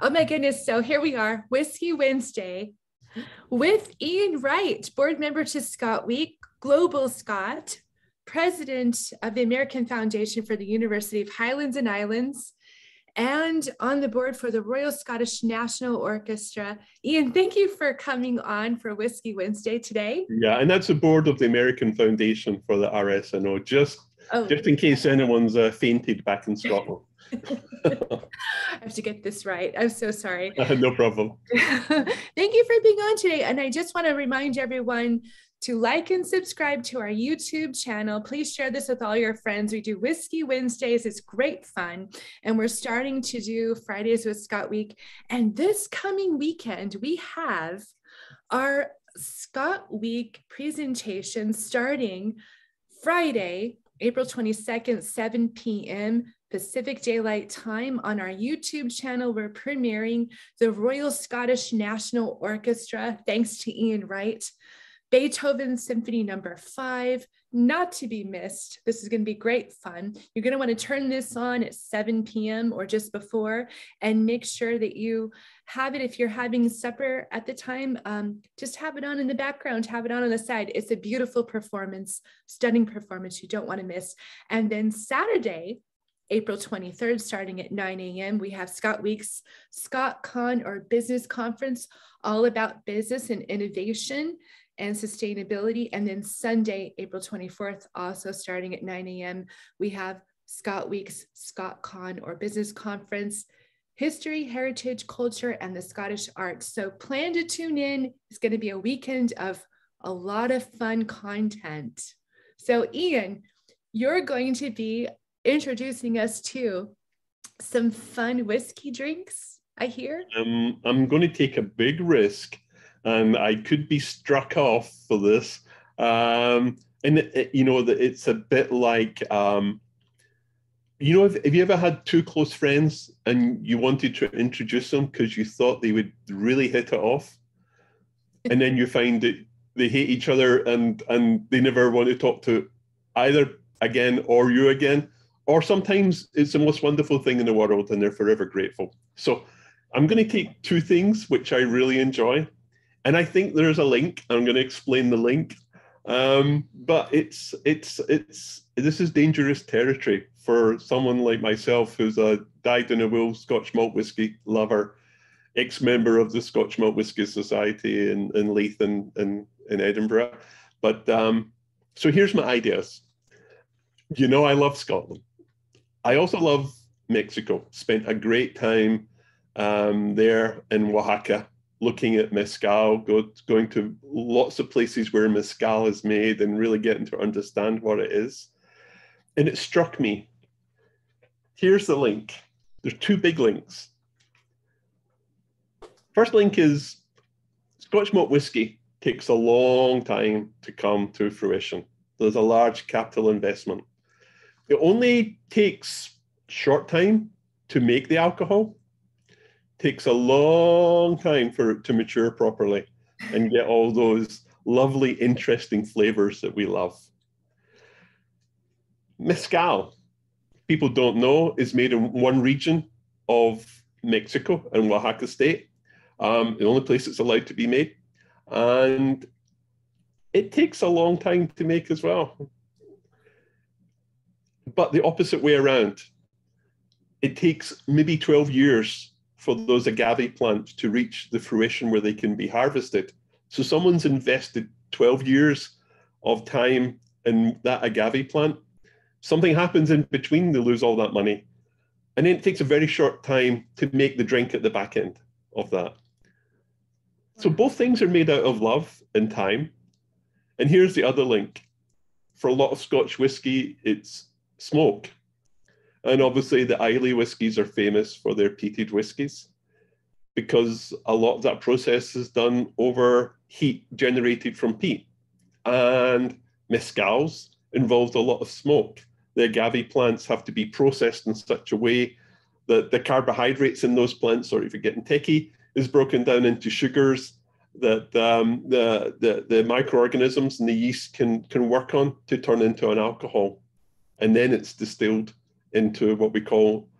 Oh my goodness. So here we are, Whiskey Wednesday with Ian Wright, board member to Scotweek, Global Scot, president of the American Foundation for the University of Highlands and Islands, and on the board for the Royal Scottish National Orchestra. Ian, thank you for coming on for Whiskey Wednesday today. Yeah, and that's the board of the American Foundation for the RSNO, just in case anyone's fainted back in Scotland. I have to get this right. I'm so sorry. No problem. Thank you for being on today. And I just want to remind everyone to like and subscribe to our YouTube channel. Please share this with all your friends. We do Whiskey Wednesdays. It's great fun. And we're starting to do Fridays with Scotweek. And this coming weekend, we have our Scotweek presentation starting Friday, April 22nd, 7 p.m. Pacific Daylight Time on our YouTube channel. We're premiering the Royal Scottish National Orchestra, thanks to Ian Wright. Beethoven Symphony No. 5, not to be missed. This is going to be great fun. You're going to want to turn this on at 7 p.m. or just before, and make sure that you have it. If you're having supper at the time, just have it on in the background, have it on the side. It's a beautiful performance, stunning performance you don't want to miss. And then Saturday, April 23rd, starting at 9 a.m., we have Scotweek's ScotCon, or business conference, all about business and innovation and sustainability. And then Sunday, April 24th, also starting at 9 a.m., we have Scotweek's ScotCon, or business conference, history, heritage, culture, and the Scottish arts. So plan to tune in. It's going to be a weekend of a lot of fun content. So Ian, you're going to be introducing us to some fun whiskey drinks, I hear. I'm going to take a big risk, and I could be struck off for this. It's a bit like, have you ever had two close friends and you wanted to introduce them because you thought they would really hit it off, and then you find that they hate each other and they never want to talk to either again or you again? Or sometimes it's the most wonderful thing in the world and they're forever grateful. So I'm going to take two things which I really enjoy. And I think there's a link. I'm going to explain the link. But this is dangerous territory for someone like myself, who's a dyed-in-the-wool Scotch malt whisky lover, ex-member of the Scotch Malt Whisky Society in Leith in Edinburgh. But so here's my ideas. I love Scotland. I also love Mexico. Spent a great time there in Oaxaca, looking at mezcal, going to lots of places where mezcal is made and really getting to understand what it is. And it struck me. Here's the link. There's two big links. First link is Scotch malt whisky takes a long time to come to fruition. There's a large capital investment. It only takes short time to make the alcohol. It takes a long time for it to mature properly and get all those lovely, interesting flavors that we love. Mezcal, people don't know, is made in one region of Mexico, in Oaxaca state. The only place it's allowed to be made. And it takes a long time to make as well. But the opposite way around, it takes maybe 12 years for those agave plants to reach the fruition where they can be harvested. So someone's invested 12 years of time in that agave plant. Something happens in between, they lose all that money. And then it takes a very short time to make the drink at the back end of that. So both things are made out of love and time. And here's the other link. For a lot of Scotch whisky, it's smoke. And obviously the ISLAY whiskies are famous for their peated whiskies, because a lot of that process is done over heat generated from peat. And mezcals involved a lot of smoke. The agave plants have to be processed in such a way that the carbohydrates in those plants, or if you're getting techie, is broken down into sugars that the microorganisms and the yeast can work on to turn into an alcohol. And then it's distilled into what we call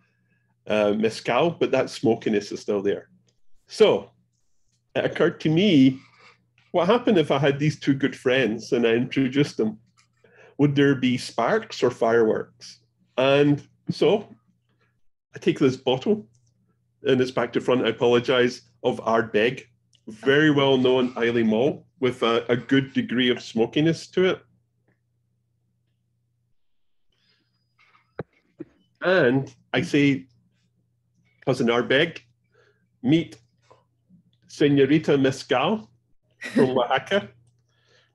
Mezcal, but that smokiness is still there. So it occurred to me, what happened if I had these two good friends and I introduced them? Would there be sparks or fireworks? And so I take this bottle, and it's back to front, I apologize, of Ardbeg, very well known Islay malt with a good degree of smokiness to it. And I say, cousin Ardbeg, meet Senorita Mezcal from Oaxaca,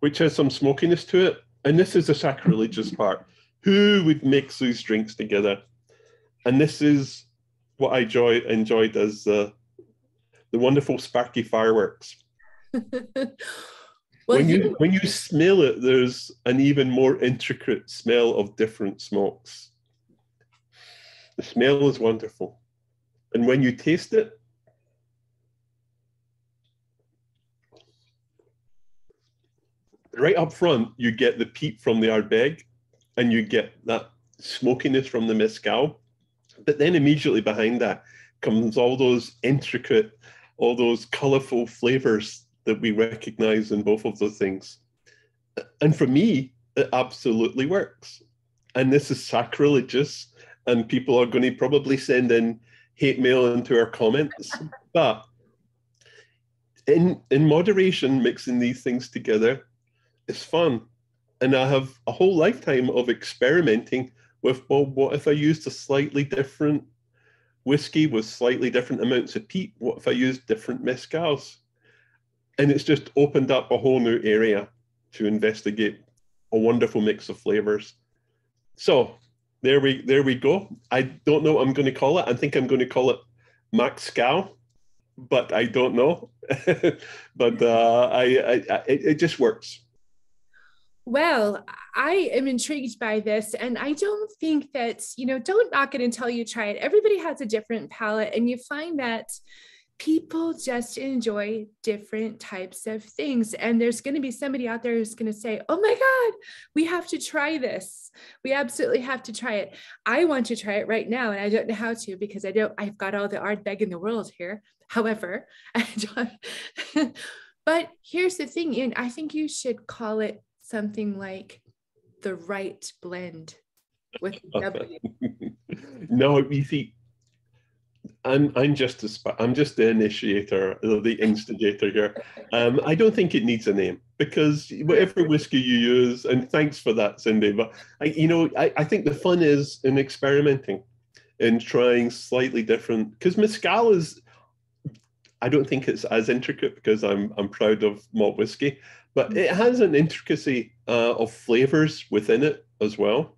which has some smokiness to it. And this is the sacrilegious part. Who would mix these drinks together? And this is what I enjoyed as the wonderful sparky fireworks. Well, when you smell it, there's an even more intricate smell of different smokes. The smell is wonderful. And when you taste it, right up front, you get the peat from the Ardbeg and you get that smokiness from the Mezcal. But then immediately behind that comes all those intricate, all those colorful flavors that we recognize in both of those things. And for me, it absolutely works. And this is sacrilegious, and people are going to probably send in hate mail into our comments. But in moderation, mixing these things together is fun. And I have a whole lifetime of experimenting with, well, what if I used a slightly different whiskey with slightly different amounts of peat? What if I used different mezcals? And it's just opened up a whole new area to investigate a wonderful mix of flavors. So there we go. I don't know what I'm going to call it. I think I'm going to call it Mezcal, but I don't know. But it just works. Well, I am intrigued by this, and I don't think that, don't knock it until you try it. Everybody has a different palate, and you find that people just enjoy different types of things. And there's going to be somebody out there who's going to say, oh my God, we have to try this. We absolutely have to try it. I want to try it right now, and I don't know how to because I've got all the Ardbeg in the world here. However, but here's the thing, Ian, I think you should call it something like the Wright blend with W. No, you see, I'm just the initiator, the instigator here. I don't think it needs a name because whatever whiskey you use, and thanks for that, Cindy. But I think the fun is in experimenting, in trying slightly different. Because mezcal is, I don't think it's as intricate because I'm proud of malt whiskey, but it has an intricacy of flavors within it as well,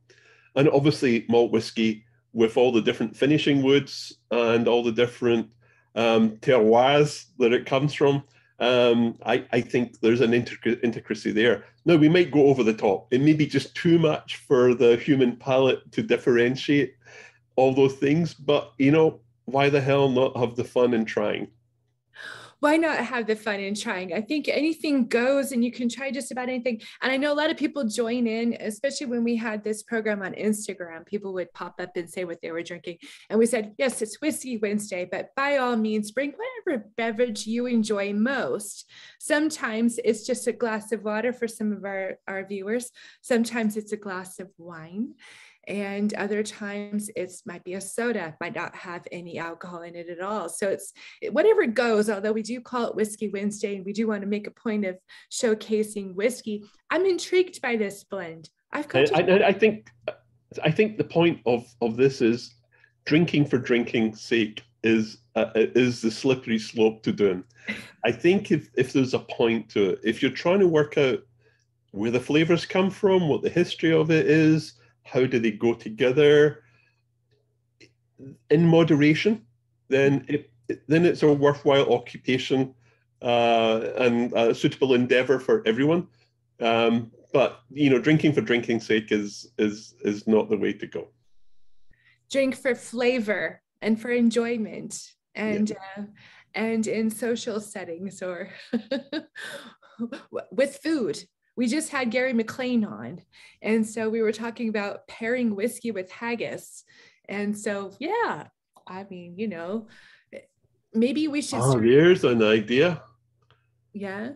and obviously malt whiskey, with all the different finishing woods and all the different terroirs that it comes from, I think there's an intricacy there. Now, we might go over the top. It may be just too much for the human palate to differentiate all those things, but, why the hell not have the fun in trying? Why not have the fun in trying? I think anything goes, and you can try just about anything. And I know a lot of people join in, especially when we had this program on Instagram. People would pop up and say what they were drinking. And we said, yes, it's Whiskey Wednesday, but by all means, bring whatever beverage you enjoy most. Sometimes it's just a glass of water for some of our viewers. Sometimes it's a glass of wine. And other times it might be a soda, might not have any alcohol in it at all. So it's whatever goes, although we do call it Whiskey Wednesday, and we do want to make a point of showcasing whiskey. I'm intrigued by this blend. I think the point of this is drinking for drinking's sake is the slippery slope to doing. I think if there's a point to it, if you're trying to work out where the flavors come from, what the history of it is, how do they go together in moderation, then it's a worthwhile occupation and a suitable endeavor for everyone. But drinking for drinking's sake is not the way to go. Drink for flavor and for enjoyment, and in social settings or with food. We just had Gary McLean on, and so we were talking about pairing whiskey with haggis. And so, yeah, I mean, maybe we should Oh, start. there's an idea. Yeah.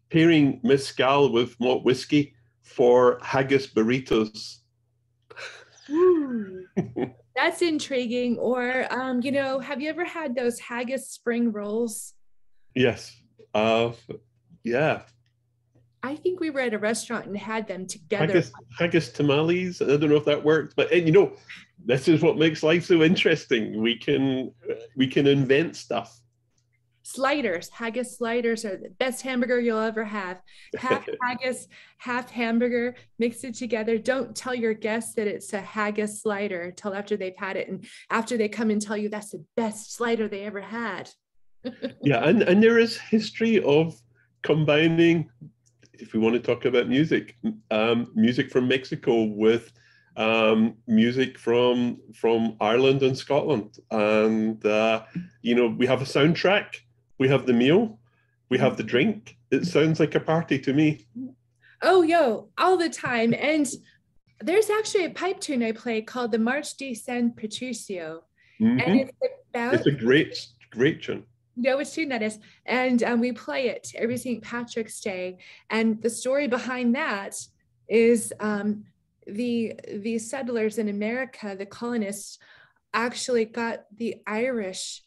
Pairing mezcal with malt whiskey for haggis burritos. Ooh, that's intriguing. Or, have you ever had those haggis spring rolls? Yes. Yeah. I think we were at a restaurant and had them together. Haggis tamales. I don't know if that worked, but this is what makes life so interesting. We can invent stuff. Sliders, haggis sliders are the best hamburger you'll ever have. Half haggis, half hamburger, mix it together. Don't tell your guests that it's a haggis slider until after they've had it. And after they come and tell you that's the best slider they ever had. Yeah, and there is history of combining, if we want to talk about music, music from Mexico with music from Ireland and Scotland. And, we have a soundtrack, we have the meal, we have the drink. It sounds like a party to me. Oh, yo, all the time. And there's actually a pipe tune I play called the March de San Patricio. Mm-hmm. And it's a great tune. No, which tune that is. And we play it every St. Patrick's Day. And the story behind that is the settlers in America, the colonists, actually got the Irish,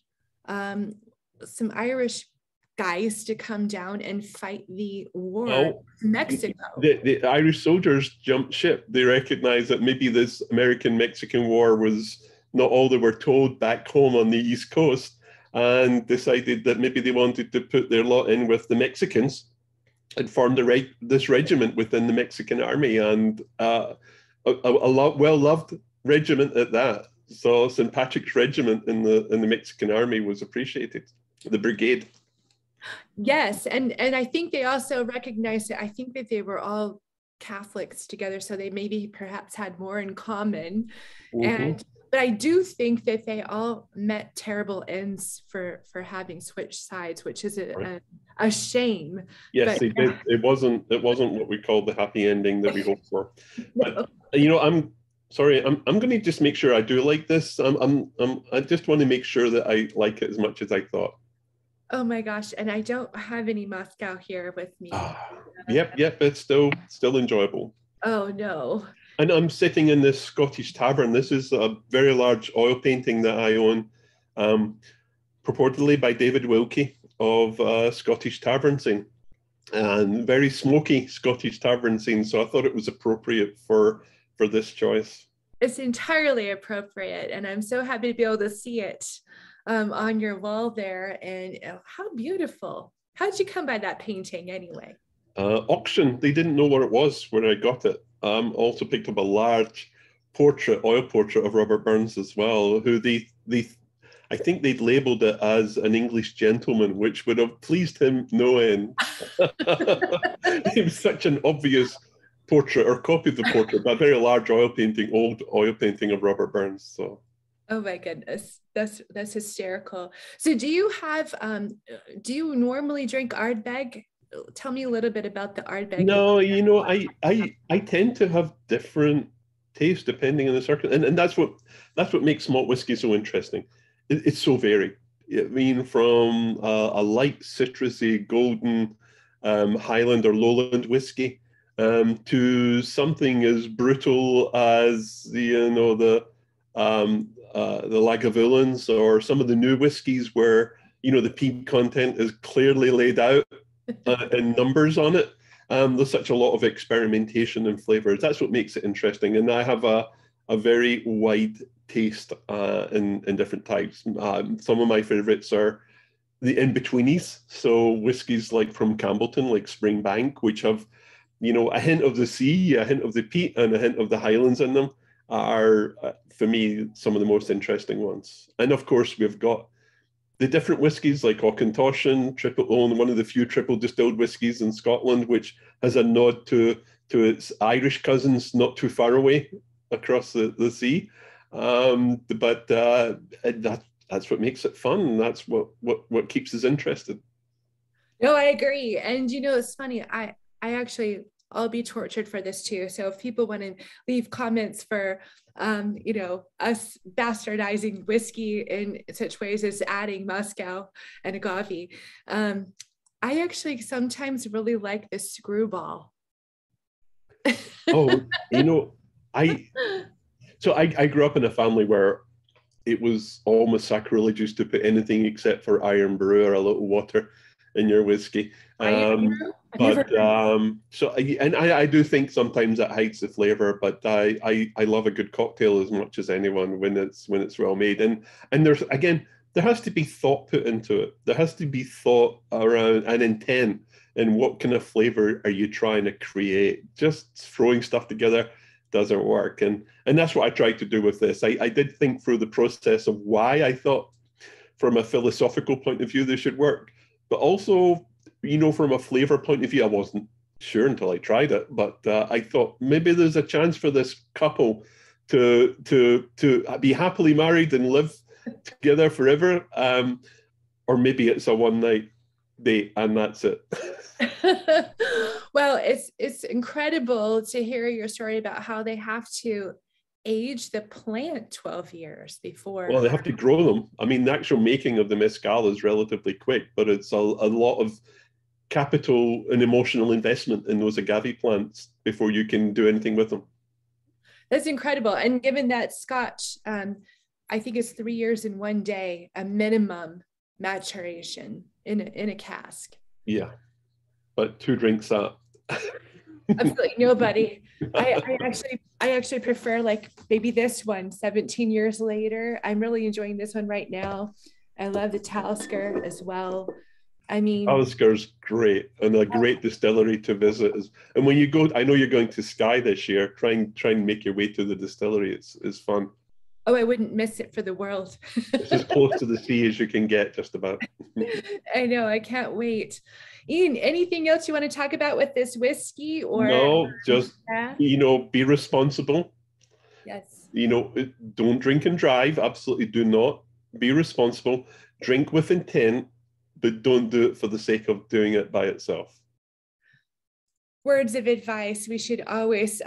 some Irish guys to come down and fight the war in Mexico. The Irish soldiers jumped ship. They recognized that maybe this American-Mexican war was not all they were told back home on the East Coast, and decided that maybe they wanted to put their lot in with the Mexicans and formed this regiment within the Mexican army, and a well-loved regiment at that. So St. Patrick's Regiment in the Mexican army was appreciated, the brigade. Yes, and I think they also recognized it. I think that they were all Catholics together, so they maybe perhaps had more in common. Mm-hmm. But I do think that they all met terrible ends for having switched sides, which is a shame. Yes, they did. It wasn't what we call the happy ending that we hoped for. No. But I'm sorry. I'm going to just make sure I do like this. I just want to make sure that I like it as much as I thought. Oh my gosh! And I don't have any Mezcal here with me. Yep. It's still enjoyable. Oh no. And I'm sitting in this Scottish tavern. This is a very large oil painting that I own, purportedly by David Wilkie of Scottish tavern scene, and very smoky Scottish tavern scene. So I thought it was appropriate for this choice. It's entirely appropriate, and I'm so happy to be able to see it on your wall there. And how beautiful! How'd you come by that painting anyway? Auction. They didn't know what it was when I got it. Also picked up a large oil portrait of Robert Burns as well, who I think they'd labelled it as an English gentleman, which would have pleased him no end. It was such an obvious portrait, or copy of the portrait, but a very large old oil painting of Robert Burns. So. Oh my goodness, that's hysterical. So do you normally drink Ardbeg? Tell me a little bit about the Ardbeg. No, I tend to have different tastes depending on the circumstance, and that's what makes malt whiskey so interesting. It's so varied. I mean, from a light citrusy golden Highland or Lowland whiskey to something as brutal as the Lagavulins, or some of the new whiskies where the peat content is clearly laid out and numbers on it. There's such a lot of experimentation and flavors. That's what makes it interesting. And I have a very wide taste in different types. Some of my favorites are the in-betweenies. So whiskies like from Campbellton, like Springbank, which have, a hint of the sea, a hint of the peat, and a hint of the Highlands in them, are, for me, some of the most interesting ones. And of course, we've got the different whiskies like Auchentoshan, Triple Own, one of the few triple distilled whiskies in Scotland, which has a nod to its Irish cousins not too far away across the sea. But that's what makes it fun. That's what keeps us interested. No, I agree. And it's funny. I actually I'll be tortured for this too. So if people want to leave comments for, us bastardizing whiskey in such ways as adding Mezcal and Agave, I actually sometimes really like the screwball. Oh, I grew up in a family where it was almost sacrilegious to put anything except for iron brew or a little water in your whiskey. I do think sometimes that hides the flavor, but I love a good cocktail as much as anyone when it's well made. And there has to be thought put into it. There has to be thought around an intent and what kind of flavor are you trying to create. Just throwing stuff together doesn't work. And that's what I tried to do with this. I did think through the process of why I thought from a philosophical point of view this should work, but also, from a flavor point of view, I wasn't sure until I tried it, but I thought maybe there's a chance for this couple to be happily married and live together forever, or maybe it's a one night date and that's it. Well, it's incredible to hear your story about how they have to age the plant 12 years before. Well, they have to grow them. I mean, the actual making of the mezcal is relatively quick, but it's a lot of capital and emotional investment in those agave plants before you can do anything with them. That's incredible. And given that Scotch, I think it's 3 years in one day, a minimum maturation in a cask. Yeah, but 2 drinks that. Absolutely nobody. I actually prefer like maybe this one 17 years later. I'm really enjoying this one right now. I love the Talisker as well. I mean, Talisker's great and a great distillery to visit. And when you go, I know you're going to Skye this year. Try and make your way to the distillery. It's fun. Oh, I wouldn't miss it for the world. It's as close to the sea as you can get, just about. I know. I can't wait. Ian, anything else you want to talk about with this whiskey? Or no, just be responsible. Yes. Don't drink and drive. Absolutely do not. Be responsible. Drink with intent, but don't do it for the sake of doing it by itself. Words of advice. We should always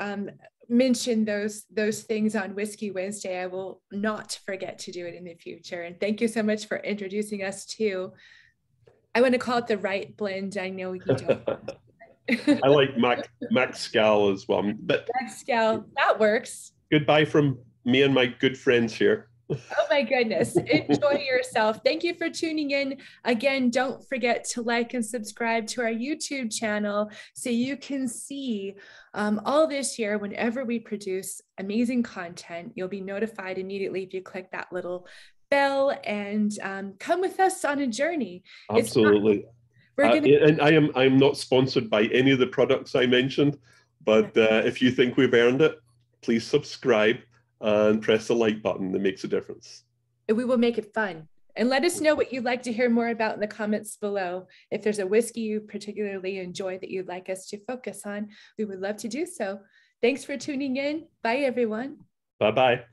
mention those things on Whiskey Wednesday. I will not forget to do it in the future. And thank you so much for introducing us to, I want to call it the Wright blend. I know you don't. I like Mezcal as well. But Mezcal, that works. Goodbye from me and my good friends here. Oh my goodness. Enjoy yourself. Thank you for tuning in. Again, don't forget to like and subscribe to our YouTube channel so you can see all this year whenever we produce amazing content. You'll be notified immediately if you click that I with us on a journey. Absolutely. And I am not sponsored by any of the products I mentioned, but if you think we've earned it, please subscribe and press the like button. That makes a difference. We will make it fun. And let us know what you'd like to hear more about in the comments below. If there's a whiskey you particularly enjoy that you'd like us to focus on, we would love to do so. Thanks for tuning in. Bye, everyone. Bye-bye.